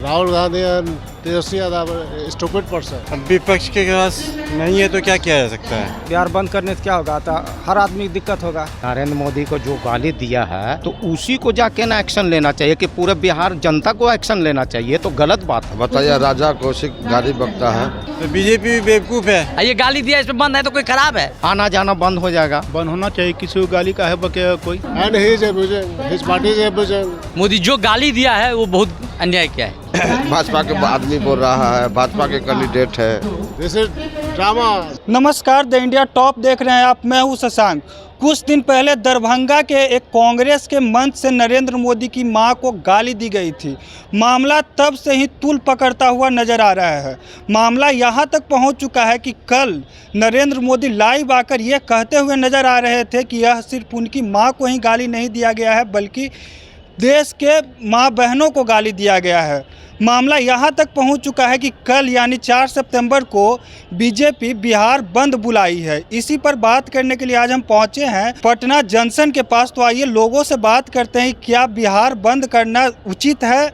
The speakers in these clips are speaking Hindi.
राहुल गांधी और तेजस्वी यादव स्टूपिड पर्सन। विपक्ष के पास नहीं है तो क्या किया जा सकता है? बिहार बंद करने से क्या होगा? तो हर आदमी की दिक्कत होगा। नरेंद्र मोदी को जो गाली दिया है तो उसी को जाके ना एक्शन लेना चाहिए कि पूरे बिहार जनता को एक्शन लेना चाहिए, तो गलत बात है। बताइए, राजा कौशिक गाली बकता है तो बीजेपी भी बेवकूफ है। ये गाली दिया इसमें बंद है तो कोई खराब है? आना जाना बंद हो जाएगा। बंद होना चाहिए, किसी को गाली का है बकेगा कोई। And his party is abusing. Modi जो गाली दिया है वो बहुत अन्याय किया है। भाजपा के आदमी बोल रहा है, भाजपा के कैंडिडेट है। This is drama. नमस्कार, द इंडिया टॉप देख रहे हैं आप। मैं हूं शशांक। कुछ दिन पहले दरभंगा के एक कांग्रेस के मंच से नरेंद्र मोदी की मां को गाली दी गई थी। मामला तब से ही तूल पकड़ता हुआ नजर आ रहा है। मामला यहां तक पहुंच चुका है कि कल नरेंद्र मोदी लाइव आकर ये कहते हुए नजर आ रहे थे कि यह सिर्फ उनकी मां को ही गाली नहीं दिया गया है, बल्कि देश के माँ बहनों को गाली दिया गया है। मामला यहाँ तक पहुँच चुका है कि कल यानी 4 सितंबर को बीजेपी बिहार बंद बुलाई है। इसी पर बात करने के लिए आज हम पहुँचे हैं पटना जंक्शन के पास। तो आइए लोगों से बात करते हैं, क्या बिहार बंद करना उचित है?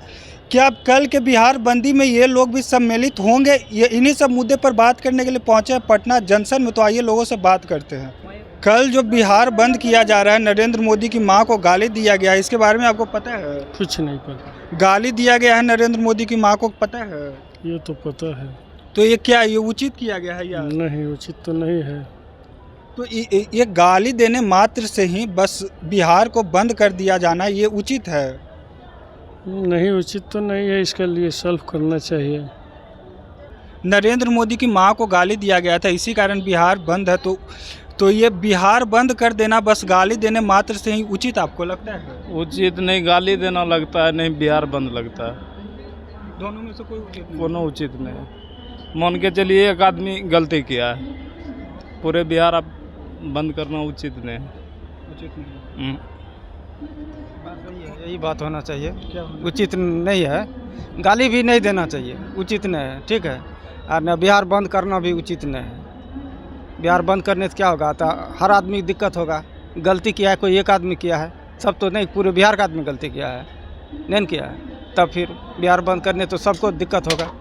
क्या कल के बिहार बंदी में ये लोग भी सम्मिलित होंगे? ये इन्हीं सब मुद्दे पर बात करने के लिए पहुँचे हैं पटना जंक्शन में। तो आइए लोगों से बात करते हैं। कल जो बिहार बंद किया जा रहा है, नरेंद्र मोदी की मां को गाली दिया गया है, इसके बारे में आपको पता है? कुछ नहीं पता। गाली दिया गया है नरेंद्र मोदी की मां को, पता है? ये तो पता है। तो ये क्या, ये उचित किया गया है या नहीं? उचित तो नहीं है। तो ये गाली देने मात्र से ही बस बिहार को बंद कर दिया जाना ये उचित है? नहीं, उचित तो नहीं है। इसके लिए सॉल्व करना चाहिए। नरेंद्र मोदी की मां को गाली दिया गया था, इसी कारण बिहार बंद है। तो ये बिहार बंद कर देना बस गाली देने मात्र से ही उचित आपको लगता है? उचित नहीं, गाली देना लगता है, नहीं बिहार बंद लगता है। दोनों में से कोई उचित नहीं? कोनो उचित नहीं। मान के चलिए एक आदमी गलती किया है, पूरे बिहार अब बंद करना उचित नहीं है। उचित नहीं। यही बात होना चाहिए। क्या उचित नहीं है? गाली भी नहीं देना चाहिए, उचित नहीं है, ठीक है। और न बिहार बंद करना भी उचित नहीं है। बिहार बंद करने से क्या होगा? तो हर आदमी की दिक्कत होगा। गलती किया है कोई एक आदमी किया है, सब तो नहीं, पूरे बिहार का आदमी गलती किया है, नहीं किया है, तब फिर बिहार बंद करने तो सबको दिक्कत होगा।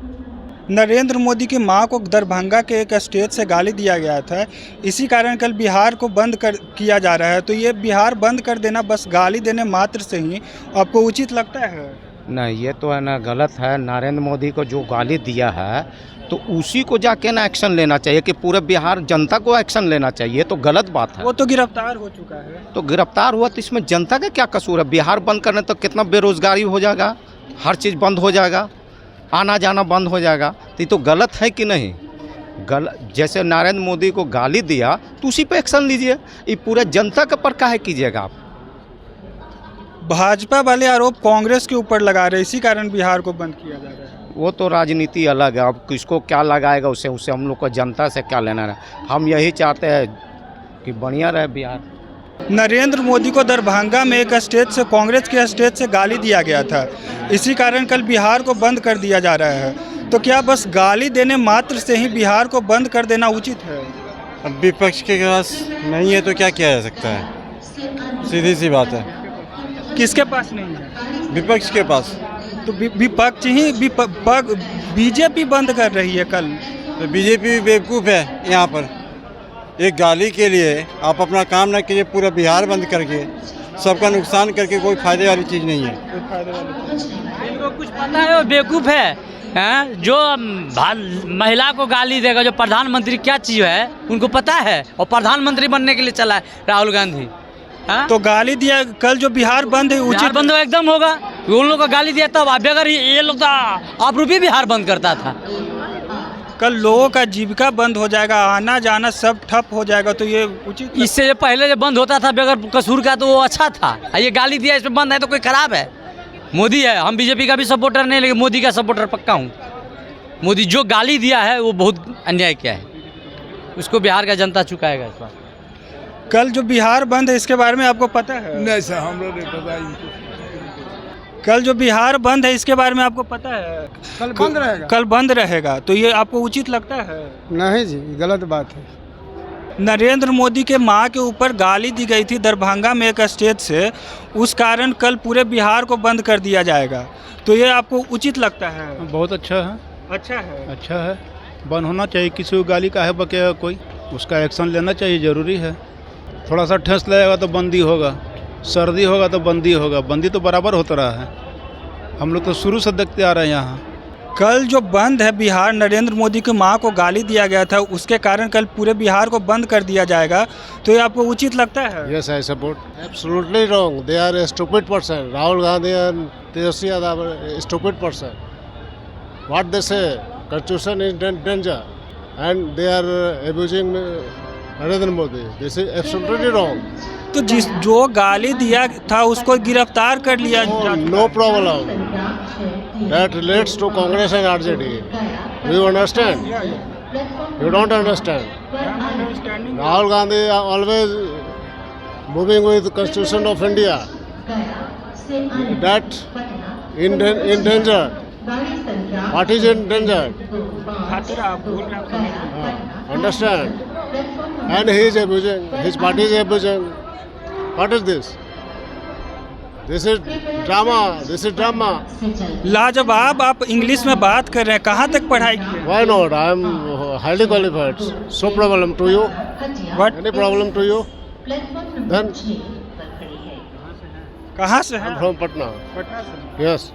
नरेंद्र मोदी की मां को दरभंगा के एक स्टेज से गाली दिया गया था, इसी कारण कल बिहार को बंद किया जा रहा है। तो ये बिहार बंद कर देना बस गाली देने मात्र से ही आपको उचित लगता है? नहीं, ये तो है ना, गलत है। नरेंद्र मोदी को जो गाली दिया है तो उसी को जाके ना एक्शन लेना चाहिए कि पूरे बिहार जनता को एक्शन लेना चाहिए, तो गलत बात है। वो तो गिरफ्तार हो चुका है। तो गिरफ्तार हुआ तो इसमें जनता का क्या कसूर है? बिहार बंद करने तो कितना बेरोजगारी हो जाएगा, हर चीज़ बंद हो जाएगा, आना जाना बंद हो जाएगा। तो ये तो गलत है कि नहीं? जैसे नरेंद्र मोदी को गाली दिया तो उसी पे एक्शन लीजिए। ये पूरे जनता के पर काहे कीजिएगा आप? भाजपा वाले आरोप कांग्रेस के ऊपर लगा रहे, इसी कारण बिहार को बंद किया जा रहा है। वो तो राजनीति अलग है। अब किसको क्या लगाएगा उससे हम लोग को जनता से क्या लेना है? हम यही चाहते हैं कि बढ़िया रहे बिहार। नरेंद्र मोदी को दरभंगा में एक स्टेज से, कांग्रेस के स्टेज से गाली दिया गया था, इसी कारण कल बिहार को बंद कर दिया जा रहा है। तो क्या बस गाली देने मात्र से ही बिहार को बंद कर देना उचित है? अब विपक्ष के पास नहीं है तो क्या किया जा सकता है? सीधी सी बात है। किसके पास नहीं है? विपक्ष के पास। तो विपक्ष ही बीजेपी बंद कर रही है कल। तो बीजेपी भी बेवकूफ है। यहाँ पर एक गाली के लिए आप अपना काम ना कीजिए, पूरा बिहार बंद करके सबका नुकसान करके कोई फायदे वाली चीज़ नहीं है। इनको कुछ पता है, वो बेवकूफ़ है। जो महिला को गाली देगा, जो प्रधानमंत्री क्या चीज़ है उनको पता है, और प्रधानमंत्री बनने के लिए चला है राहुल गांधी। तो गाली दिया कल, जो बिहार बंद है उचित बंद एकदम होगा। उन लोग को गाली दिया तब अगर ये लोग तो आप रूपी बिहार बंद करता था। कल लोगों का जीविका बंद हो जाएगा, आना जाना सब ठप हो जाएगा। तो ये उचित? इससे जो पहले जो बंद होता था बगैर कसूर का तो वो अच्छा था। ये गाली दिया इसमें बंद है तो कोई खराब है? मोदी है, हम बीजेपी का भी सपोर्टर नहीं, लेकिन मोदी का सपोर्टर पक्का हूँ। मोदी जो गाली दिया है वो बहुत अन्याय किया है, उसको बिहार का जनता चुकाएगा इस बार। कल जो बिहार बंद है इसके बारे में आपको पता है? नहीं सर, हम लोग नहीं पता। कल जो बिहार बंद है इसके बारे में आपको पता है? कल बंद रहेगा। कल बंद रहेगा, तो ये आपको उचित लगता है? नहीं जी, गलत बात है। नरेंद्र मोदी के मां के ऊपर गाली दी गई थी दरभंगा में एक स्टेज से, उस कारण कल पूरे बिहार को बंद कर दिया जाएगा, तो ये आपको उचित लगता है? बहुत अच्छा है। अच्छा है। अच्छा है, बंद होना चाहिए। किसी को गाली का है बकेगा कोई, उसका एक्शन लेना चाहिए, ज़रूरी है। थोड़ा सा ठेस लगेगा तो बंदी होगा, सर्दी होगा तो बंदी होगा, बंदी तो बराबर होता रहा है, हम लोग तो शुरू से देखते आ रहे हैं। यहाँ कल जो बंद है बिहार, नरेंद्र मोदी की मां को गाली दिया गया था, उसके कारण कल पूरे बिहार को बंद कर दिया जाएगा, तो ये आपको उचित लगता है? Yes, I support. Absolutely wrong. They are a stupid person. Rahul Gandhi and Tejashi Yadav are a stupid person. What they say, constitution is in danger, and they are abusing Narendra Modi. This is absolutely wrong. तो जो गाली दिया था उसको गिरफ्तार कर लिया जा No problem. That relates to Congress and RJD. Do you understand? You don't understand. Rahul Gandhi are always moving with the Constitution of India. That in danger. What is in danger? Understand? And he is abusing. His party is abusing. What is this? This is drama. This is drama. लाजवाब, आप इंग्लिश में बात कर रहे हैं, कहाँ तक पढ़ाई की? Why not? I am highly qualified. So problem to you? What? Any problem to you? Then कहाँ से I'm है? from Patna. पटना से। Yes.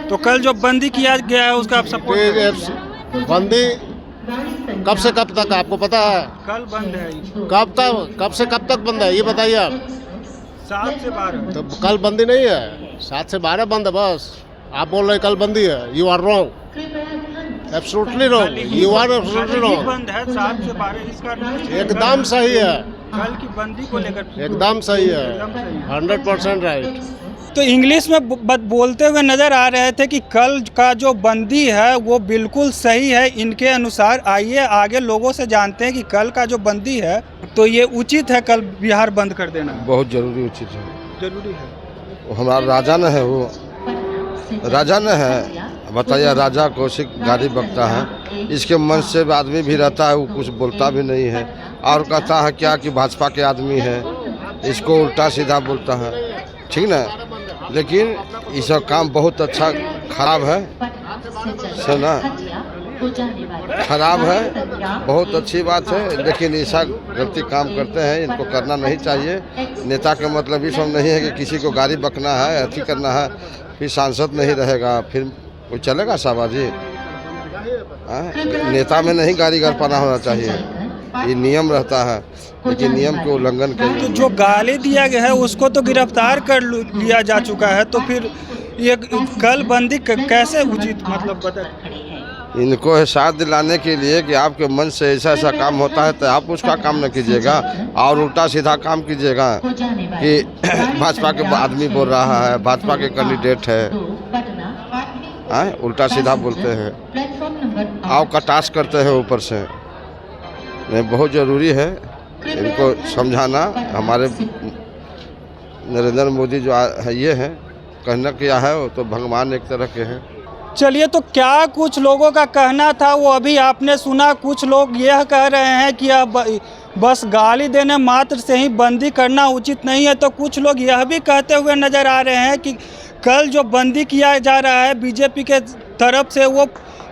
तो कल जो बंदी किया गया है उसका आप सपोर्ट? बंदी कब से कब तक आपको पता है? कल बंद है, कब से कब तक बंद है ये बताइए आप। 7 से 12। तो कल बंदी नहीं है, 7 से 12 बंद है बस। आप बोल रहे कल बंदी है, you are wrong, absolutely wrong, you are absolutely wrong. बंद है 7 से 12, इसका एकदम सही है, कल की बंदी को लेकर एकदम सही है, 100% राइट। तो इंग्लिश में बोलते हुए नज़र आ रहे थे कि कल का जो बंदी है वो बिल्कुल सही है इनके अनुसार। आइए आगे लोगों से जानते हैं कि कल का जो बंदी है तो ये उचित है कल बिहार बंद कर देना? बहुत जरूरी उचित है, जरूरी है। हमारा राजा न है, वो राजा न है, बताइए, राजा कौशिक गाली बकता है, इसके मन से आदमी भी रहता है, वो कुछ बोलता भी नहीं है, और कहता है क्या कि भाजपा के आदमी है, इसको उल्टा सीधा बोलता है, ठीक ना। लेकिन ये सब काम बहुत अच्छा खराब है, सुना, खराब है, बहुत अच्छी बात है, लेकिन ऐसा गलती काम करते हैं, इनको करना नहीं चाहिए। नेता का मतलब ये सब नहीं है कि किसी को गाली बकना है, अथी करना है, फिर सांसद नहीं रहेगा, फिर कोई चलेगा शाबाजी? नेता में नहीं गाली गलपाना होना चाहिए, ये नियम रहता है, लेकिन नियम के उल्लंघन के तो जो गाली दिया गया है उसको तो गिरफ्तार कर लिया जा चुका है, तो फिर ये कल बंदी कैसे उचित, मतलब बता? इनको एहसास दिलाने के लिए कि आपके मन से ऐसा ऐसा काम होता है तो आप उसका काम न कीजिएगा और उल्टा सीधा काम कीजिएगा कि भाजपा के आदमी बोल रहा है, भाजपा के कैंडिडेट है, उल्टा सीधा बोलते हैं, आओ कटाक्ष करते हैं ऊपर से। नहीं, बहुत ज़रूरी है इनको समझाना। हमारे नरेंद्र मोदी जो है ये है, कहना किया है वो तो भगवान एक तरह के हैं। चलिए, तो क्या कुछ लोगों का कहना था वो अभी आपने सुना। कुछ लोग यह कह रहे हैं कि अब बस गाली देने मात्र से ही बंदी करना उचित नहीं है, तो कुछ लोग यह भी कहते हुए नज़र आ रहे हैं कि कल जो बंदी किया जा रहा है बीजेपी के तरफ से वो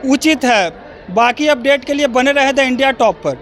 उचित है। बाकी अपडेट के लिए बने रहे द इंडिया टॉप पर।